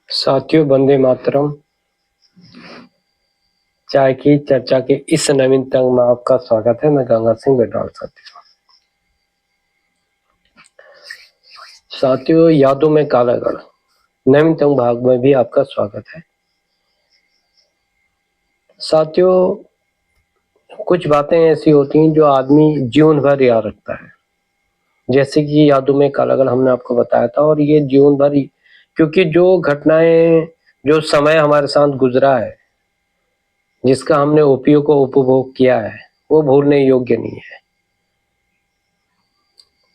साथियों, वंदे मातरम। चाय की चर्चा के इस नवीनतम में आपका स्वागत है। मैं गंगा सिंह बेटवाल। साथियों, यादों में कालागढ़ नवीनतम भाग में भी आपका स्वागत है। साथियों, कुछ बातें ऐसी होती हैं जो आदमी जीवन भर याद रखता है, जैसे कि यादों में कालागढ़ हमने आपको बताया था। और ये जीवन भर, क्योंकि जो घटनाएं, जो समय हमारे साथ गुजरा है, जिसका हमने उपभोग किया है, वो भूलने योग्य नहीं है।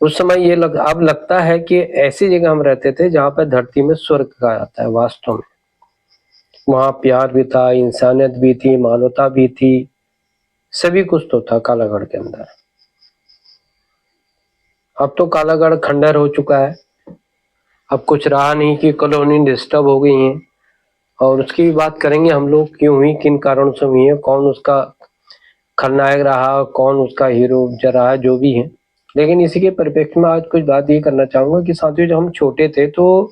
उस समय ये अब लगता है कि ऐसी जगह हम रहते थे जहां पर धरती में स्वर्ग कहा जाता है। वास्तव में वहां प्यार भी था, इंसानियत भी थी, मानवता भी थी, सभी कुछ तो था कालागढ़ के अंदर। अब तो कालागढ़ खंडर हो चुका है। अब कुछ रहा नहीं कि कॉलोनी डिस्टर्ब हो गई है। और उसकी भी बात करेंगे हम लोग, क्यों हुई, किन कारणों से हुई है, कौन उसका खलनायक रहा, कौन उसका हीरो रहा, जो भी है। लेकिन इसी के परिप्रेक्ष्य में आज कुछ बात ये करना चाहूंगा कि साथियों, जब हम छोटे थे तो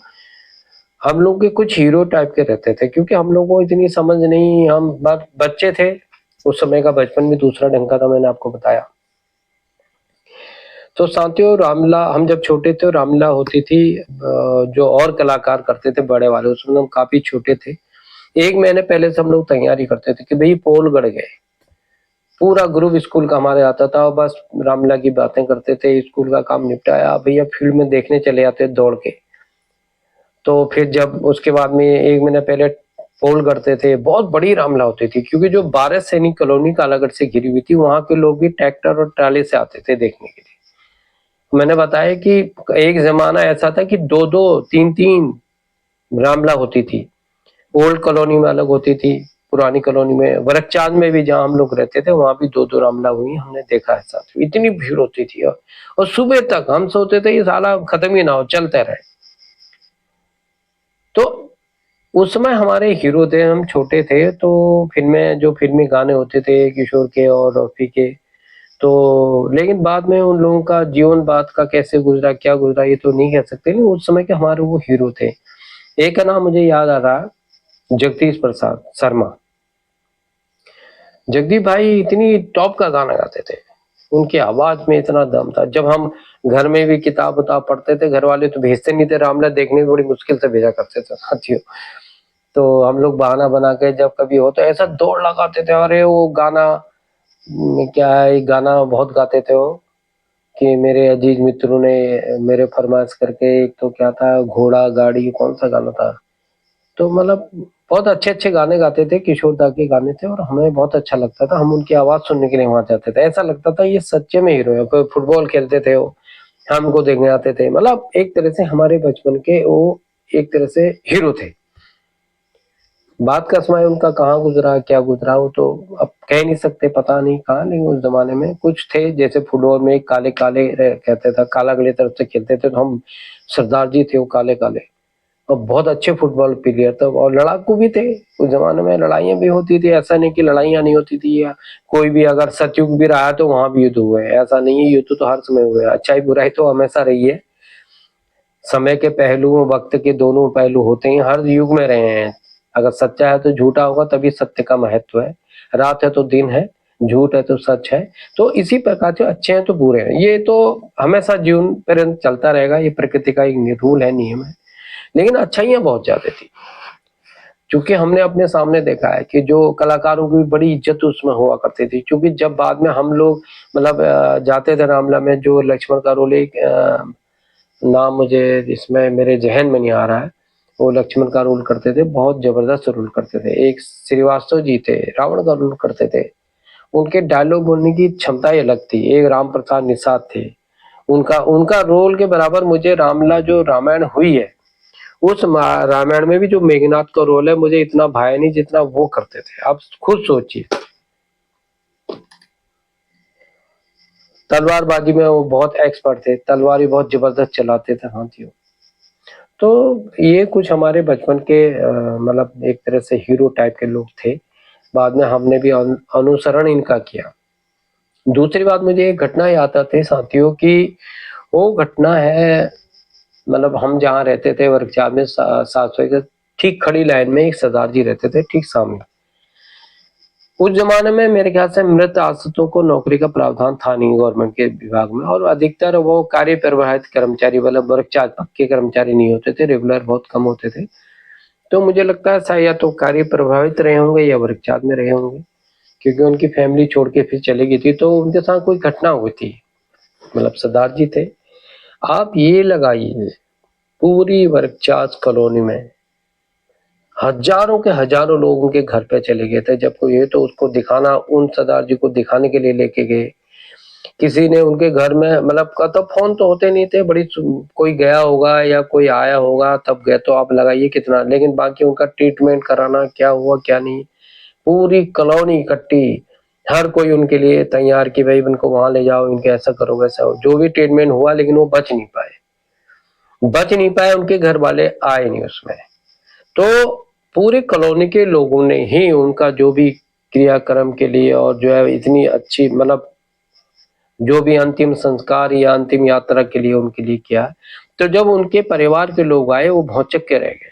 हम लोग के कुछ हीरो टाइप के रहते थे, क्योंकि हम लोगों को इतनी समझ नहीं, हम बच्चे थे। उस समय का बचपन भी दूसरा ढंग का था, मैंने आपको बताया। तो साथियों, रामलीला, हम जब छोटे थे रामलीला होती थी, जो और कलाकार करते थे बड़े वाले, उसमें हम काफी छोटे थे। 1 महीने पहले से हम लोग तैयारी करते थे कि भाई पोल गढ़ गए। पूरा ग्रुप स्कूल का हमारे आता था और बस रामलीला की बातें करते थे। स्कूल का काम निपटाया, भैया फील्ड में देखने चले जाते दौड़ के। तो फिर जब उसके बाद में 1 महीने पहले पोल करते थे, बहुत बड़ी रामलीला होती थी, क्योंकि जो 12 सैनिक कॉलोनी कालागढ़ से घिरी हुई थी, वहां के लोग भी ट्रैक्टर और ट्राली से आते थे देखने के लिए। मैंने बताया कि एक जमाना ऐसा था कि 2-2, 3-3 रामलीला होती थी। ओल्ड कॉलोनी में अलग होती थी, पुरानी कॉलोनी में, वरकचांद में भी जहाँ हम लोग रहते थे वहां भी 2-2 रामलीला हुई, हमने देखा है साथ। इतनी भीड़ होती थी और सुबह तक हम सोचते थे ये साला खत्म ही ना हो, चलते रहे। तो उस समय हमारे हीरो थे, हम छोटे थे तो फिल्में, जो फिल्मी गाने होते थे किशोर के और रफी के, तो लेकिन बाद में उन लोगों का जीवन बाद का कैसे गुजरा, क्या गुजरा, ये तो नहीं कह सकते। लेकिन उस समय के हमारे वो हीरो थे। एक का नाम मुझे याद आ रहा, जगदीश प्रसाद शर्मा। जगदीप भाई इतनी टॉप का गाना गाते थे, उनकी आवाज में इतना दम था। जब हम घर में भी किताब उताब पढ़ते थे, घर वाले तो भेजते नहीं थे, रामलीला देखने में बड़ी मुश्किल से भेजा करते थे साथियों। तो हम लोग बहाना बना के जब कभी हो तो ऐसा दौड़ लगाते थे। अरे वो गाना क्या है, एक गाना बहुत गाते थे वो, कि मेरे अजीज मित्रों ने मेरे फरमाइश करके, एक तो क्या था, घोड़ा गाड़ी, कौन सा गाना था। तो मतलब बहुत अच्छे अच्छे गाने गाते थे, किशोर दा के गाने थे, और हमें बहुत अच्छा लगता था। हम उनकी आवाज सुनने के लिए वहां जाते थे। ऐसा लगता था ये सच्चे में हीरो है। कोई फुटबॉल खेलते थे वो, हमको देखने आते थे। मतलब एक तरह से हमारे बचपन के वो एक तरह से हीरो थे। बात का समय उनका कहाँ गुजरा, क्या गुजरा, वो तो अब कह नहीं सकते, पता नहीं कहाँ। लेकिन उस जमाने में कुछ थे, जैसे फुटबॉल में काले काले कहते थे, काला गले तरफ से खेलते थे, तो हम सरदार जी थे वो काले काले, और बहुत अच्छे फुटबॉल प्लेयर थे और लड़ाकू भी थे। उस जमाने में लड़ाइयाँ भी होती थी, ऐसा नहीं कि लड़ाइयाँ नहीं होती थी। या कोई भी अगर सतयुग भी रहा है तो वहां भी युद्ध हुए हैं, ऐसा नहीं है। युद्ध तो हर समय हुए हैं, अच्छाई बुराई तो हमेशा रही है। समय के पहलुओं, वक्त के दोनों पहलू होते हैं, हर युग में रहे हैं। अगर सच्चा है तो झूठा होगा, तभी सत्य का महत्व है। रात है तो दिन है, झूठ है तो सच है। तो इसी प्रकार से अच्छे हैं तो बुरे हैं, ये तो हमेशा जीवन पर्यंत चलता रहेगा। ये प्रकृति का एक रूल है, नियम है। लेकिन अच्छाइयाँ बहुत ज्यादा थी, क्योंकि हमने अपने सामने देखा है कि जो कलाकारों की भी बड़ी इज्जत उसमें हुआ करती थी। क्योंकि जब बाद में हम लोग मतलब जाते थे रामलीला में, जो लक्ष्मण का रोल, एक नाम मुझे इसमें मेरे जहन में नहीं आ रहा है, वो लक्ष्मण का रोल करते थे, बहुत जबरदस्त रोल करते थे। एक श्रीवास्तव जी थे, रावण का रोल करते थे। उनके डायलॉग बोलने की क्षमता ही अलग थी। एक राम प्रसाद निषाद थे, उनका उनका रोल के बराबर मुझे रामलीला जो रामायण हुई है, उस रामायण में भी जो मेघनाथ का रोल है, मुझे इतना भाया नहीं जितना वो करते थे। आप खुद सोचिए, तलवारबाजी में वो बहुत एक्सपर्ट थे, तलवार भी बहुत जबरदस्त चलाते थे हाथियों। तो ये कुछ हमारे बचपन के मतलब एक तरह से हीरो टाइप के लोग थे। बाद में हमने भी अनुसरण इनका किया। दूसरी बात, मुझे एक घटना याद आती है साथियों की, वो घटना है, मतलब हम जहाँ रहते थे वर्कशॉप में, 700 एकड़ ठीक खड़ी लाइन में एक सरदार जी रहते थे, ठीक सामने। उस जमाने में मेरे ख्याल से मृत आश्रितों को नौकरी का प्रावधान था नहीं गवर्नमेंट के विभाग में, और अधिकतर वो कार्य प्रवाहित कर्मचारी, मतलब वर्ग 4 पक्के कर्मचारी नहीं होते थे, रेगुलर बहुत कम होते थे। तो मुझे लगता है शायद या तो कार्य प्रभावित रहे होंगे या वर्ग 4 में रहे होंगे, क्योंकि उनकी फैमिली छोड़ के फिर चली गई थी, तो उनके साथ कोई घटना हुई थी। मतलब सरदार जी थे। आप ये लगाइए पूरी वर्ग 4 कॉलोनी में हजारों के हजारों लोग उनके घर पे चले गए थे, जब कोई ये तो उसको दिखाना, उन सरदार जी को दिखाने के लिए लेके गए। किसी ने उनके घर में, मतलब का तो फोन तो होते नहीं थे, बड़ी कोई गया होगा या कोई आया होगा तब गए, तो आप लगाइए कितना, लेकिन बाकी उनका ट्रीटमेंट कराना, क्या हुआ क्या नहीं, पूरी कॉलोनी इकट्ठी, हर कोई उनके लिए तैयार कि भाई इनको वहां ले जाओ, इनके ऐसा करो वैसा हो, जो भी ट्रीटमेंट हुआ, लेकिन वो बच नहीं पाए, उनके घर वाले आए नहीं उसमें। तो पूरी कॉलोनी के लोगों ने ही उनका जो भी क्रियाक्रम के लिए, और जो है इतनी अच्छी, मतलब जो भी अंतिम संस्कार या अंतिम यात्रा के लिए उनके लिए किया। तो जब उनके परिवार के लोग आए, वो भौचक के रह गए,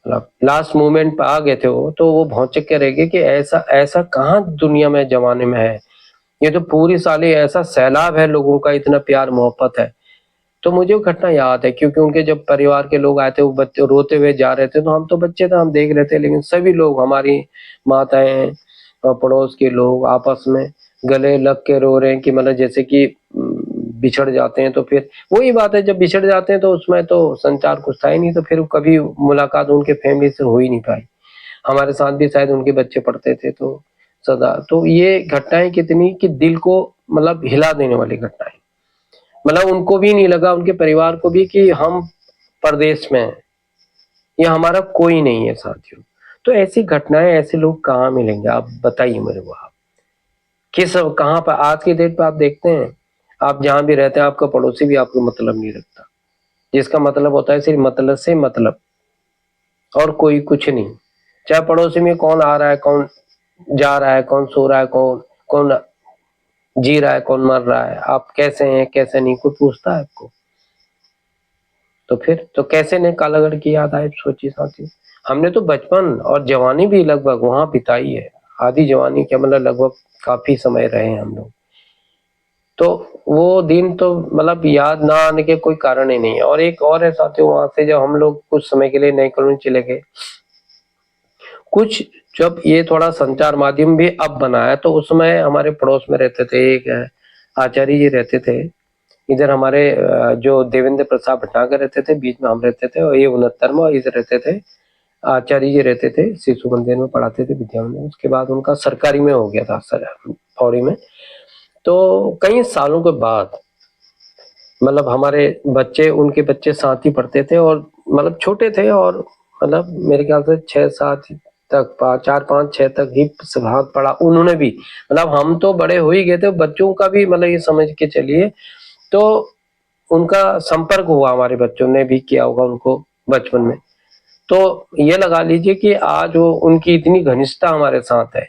मतलब लास्ट मोमेंट पे आ गए थे वो, तो वो भौचक के रह गए कि ऐसा ऐसा कहाँ दुनिया में जमाने में है, ये तो पूरी साली ऐसा सैलाब है, लोगों का इतना प्यार मोहब्बत है। तो मुझे वो घटना याद है, क्योंकि उनके जब परिवार के लोग आए थे, वो बच्चे रोते हुए जा रहे थे, तो हम तो बच्चे थे, हम देख रहे थे, लेकिन सभी लोग, हमारी माताएं और पड़ोस के लोग आपस में गले लग के रो रहे हैं, कि मतलब जैसे कि बिछड़ जाते हैं, तो फिर वही बात है, जब बिछड़ जाते हैं तो उसमें तो संचार कुछ था ही नहीं, तो फिर कभी मुलाकात उनके फैमिली से हो ही नहीं पाई। हमारे साथ भी शायद उनके बच्चे पढ़ते थे, तो सदा, तो ये घटनाएं कितनी कि दिल को मतलब हिला देने वाली घटनाएं, मतलब उनको भी नहीं लगा, उनके परिवार को भी, कि हम परदेश में हैं, या हमारा कोई नहीं है साथियों। तो ऐसी घटनाएं, ऐसे लोग कहाँ मिलेंगे, आप बताइए मेरे को, आप किस, कहाँ पर आज की डेट पे आप देखते हैं, आप जहां भी रहते हैं, आपका पड़ोसी भी आपको मतलब नहीं रखता, जिसका मतलब होता है सिर्फ मतलब से मतलब, और कोई कुछ नहीं। चाहे पड़ोसी में कौन आ रहा है, कौन जा रहा है, कौन सो रहा है, कौन कौन जी रहा है, कौन मर रहा है, आप कैसे हैं कैसे नहीं, कोई पूछता है आपको? तो फिर तो कैसे ने कालागढ़ की याद आए, सोचिए साथियों। हमने तो बचपन और जवानी भी लगभग वहां बिताई है, आधी जवानी क्या, मतलब लगभग काफी समय रहे हैं हम लोग। तो वो दिन तो मतलब याद ना आने के कोई कारण ही नहीं है। और एक और है साथियों, वहां से जब हम लोग कुछ समय के लिए नई कॉलोनी चले गए, कुछ जब ये थोड़ा संचार माध्यम भी अब बना है, तो उस समय हमारे पड़ोस में रहते थे एक आचार्य जी रहते थे। इधर हमारे जो देवेंद्र प्रसाद भटनागर रहते थे, बीच में हम रहते थे, और ये 69वां इधर रहते थे, आचार्य जी रहते थे, शिशु मंदिर में पढ़ाते थे, विद्या मंदिर। उसके बाद उनका सरकारी में हो गया था पौड़ी में। तो कई सालों के बाद, मतलब हमारे बच्चे, उनके बच्चे साथ ही पढ़ते थे, और मतलब छोटे थे, और मतलब मेरे ख्याल से 6-7 तक, 4-5-6 तक ही भाग पढ़ा उन्होंने भी। मतलब हम तो बड़े हो ही गए थे, बच्चों का भी मतलब ये समझ के चलिए, तो उनका संपर्क हुआ, हमारे बच्चों ने भी किया होगा उनको बचपन में। तो ये लगा लीजिए कि आज वो, उनकी इतनी घनिष्ठता हमारे साथ है।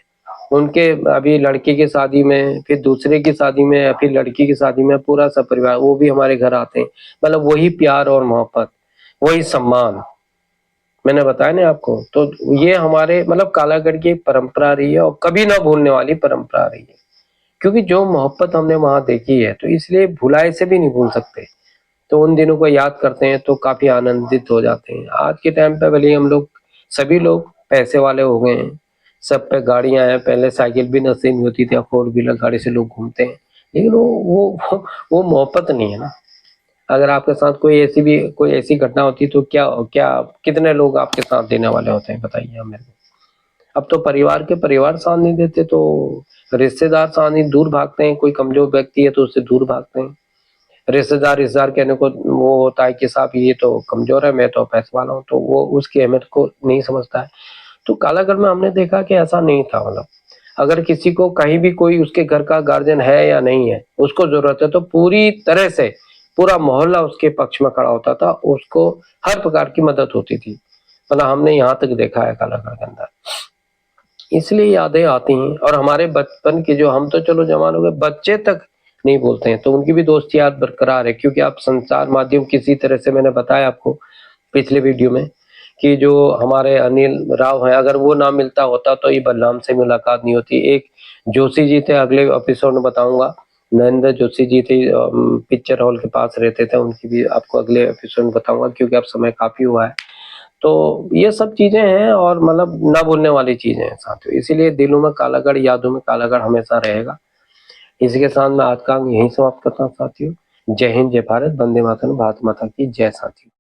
उनके अभी लड़के की शादी में, फिर दूसरे की शादी में, फिर लड़की की शादी में, पूरा सब परिवार वो भी हमारे घर आते हैं। मतलब वही प्यार और मोहब्बत, वही सम्मान, मैंने बताया ना आपको। तो ये हमारे मतलब कालागढ़ की परंपरा रही है, और कभी ना भूलने वाली परंपरा रही है, क्योंकि जो मोहब्बत हमने वहां देखी है, तो इसलिए भुलाए से भी नहीं भूल सकते। तो उन दिनों को याद करते हैं तो काफी आनंदित हो जाते हैं। आज के टाइम पे भले हम लोग, सभी लोग पैसे वाले हो गए हैं, सब पे गाड़ियां हैं, पहले साइकिल भी नसीब नहीं होती थी, 4 व्हीलर गाड़ी से लोग घूमते हैं, लेकिन वो मोहब्बत नहीं है ना। अगर आपके साथ कोई ऐसी घटना होती, तो क्या क्या कितने लोग आपके साथ देने वाले होते हैं, बताइए हमें। अब तो परिवार साथ नहीं देते, तो रिश्तेदार साथ नहीं, दूर भागते हैं। कोई कमजोर व्यक्ति है तो उससे दूर भागते हैं। रिश्तेदार कहने को वो होता है कि साहब ये तो कमजोर है, मैं तो पैसे वाला हूँ, तो वो उसकी अहमियत को नहीं समझता है। तो कालागढ़ में हमने देखा कि ऐसा नहीं था। मतलब अगर किसी को कहीं भी कोई उसके घर का गार्जियन है या नहीं है, उसको जरूरत है, तो पूरी तरह से पूरा मोहल्ला उसके पक्ष में खड़ा होता था, उसको हर प्रकार की मदद होती थी। मतलब हमने यहाँ तक देखा है कालागढ़ के अंदर। इसलिए यादें आती हैं। और हमारे बचपन की, जो हम तो चलो जवान हो गए, बच्चे तक नहीं बोलते हैं, तो उनकी भी दोस्ती याद बरकरार है, क्योंकि आप संचार माध्यम किसी तरह से, मैंने बताया आपको पिछले वीडियो में, कि जो हमारे अनिल राव हैं, अगर वो ना मिलता होता तो ये बलराम से मुलाकात नहीं होती। एक जोशी जी थे, अगले एपिसोड में बताऊंगा। नरेंद्र जोशी जी थे, पिक्चर हॉल के पास रहते थे, उनकी भी आपको अगले एपिसोड में बताऊंगा, क्योंकि अब समय काफी हुआ है। तो ये सब चीजें हैं, और मतलब ना भूलने वाली चीजें हैं साथियों। इसीलिए दिलों में कालागढ़, यादों में कालागढ़ हमेशा रहेगा। इसी के साथ मैं आज का अंक यहीं समाप्त करता हूँ साथियों। जय हिंद, जय भारत, वंदे मातरम, भारत माता की जय साथियों।